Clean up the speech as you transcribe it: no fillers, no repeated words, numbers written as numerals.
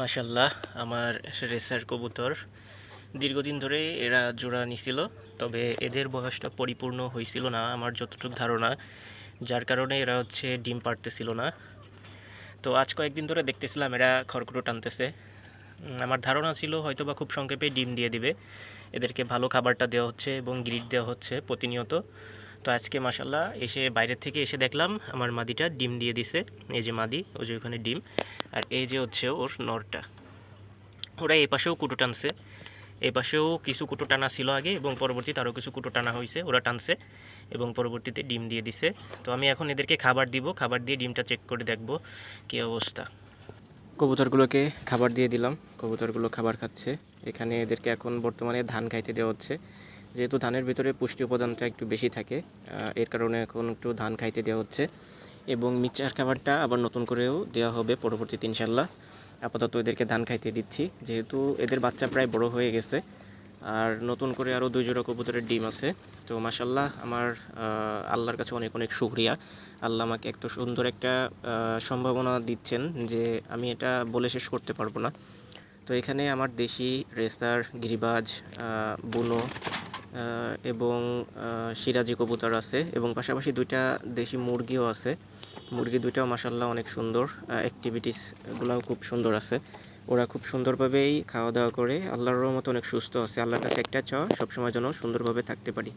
মাশাল্লাহ, আমার রেসার কবুতর দীর্ঘদিন ধরে এরা জোড়া নিছিল। তবে এদের বয়সটা পরিপূর্ণ হয়েছিল না আমার যতটুকু ধারণা, যার কারণে এরা ডিম পাড়তেছিল না। তো আজ কয়েকদিন ধরে দেখতেছিলাম এরা খড়কুটো টানতেছে। আমার ধারণা ছিল হয়তো বা খুব সংক্ষেপে ডিম দিয়ে দিবে। এদেরকে ভালো খাবারটা দেওয়া হচ্ছে এবং গ্রিড দেওয়া হচ্ছে প্রতিনিয়ত। তো আজকে মাশাল্লাহ এসে বাইরের থেকে এসে দেখলাম আমার মাদিটা ডিম দিয়ে দিছে। এই যে মাদি, ওই যে ওখানে ডিম, আর এই যে ওর নরটা। ওরা এই পাশেও কুটো টানছে, এই পাশেও কিছু কুটো টানা ছিল আগে এবং পরবর্তীতে আরও কিছু কুটো টানা হয়েছে, ওরা টানছে এবং পরবর্তীতে ডিম দিয়ে দিছে। তো আমি এখন এদেরকে খাবার দিব, খাবার দিয়ে ডিমটা চেক করে দেখব কী অবস্থা। কবুতরগুলোকে খাবার দিয়ে দিলাম, কবুতরগুলো খাবার খাচ্ছে। এখানে এদেরকে এখন বর্তমানে ধান খাইতে দেওয়া হচ্ছে, যেহেতু ধানের ভিতরে পুষ্টি উপাদানটা একটু বেশি থাকে, এর কারণে এখন একটু ধান খাইতে দেওয়া হচ্ছে এবং মিক্সচার খাবারটা আবার নতুন করেও দেওয়া হবে পরবর্তীতে ইনশাল্লাহ। আপাতত এদেরকে ধান খাইতে দিচ্ছি, যেহেতু এদের বাচ্চা প্রায় বড় হয়ে গেছে আর নতুন করে আরও 2 জোড়া কবুতরের ডিম আছে। তো মাশাল্লাহ, আমার আল্লাহর কাছে অনেক অনেক শুকরিয়া। আল্লাহ আমাকে এত সুন্দর একটা সম্ভাবনা দিচ্ছেন যে আমি এটা বলে শেষ করতে পারবো না। তো এখানে আমার দেশি রেসার, গিরিবাজ, বুনো এবং সিরাজি কবুতর আছে এবং পাশাপাশি 2টা দেশি মুরগিও আছে। মুরগি 2টাও মাশাল্লাহ অনেক সুন্দর, অ্যাক্টিভিটিসগুলোও খুব সুন্দর আছে। ওরা খুব সুন্দরভাবেই খাওয়া দাওয়া করে, আল্লাহর রহমতে অনেক সুস্থ আছে। আল্লাহর কাছে একটা চাওয়া, সবসময় যেন সুন্দরভাবে থাকতে পারি।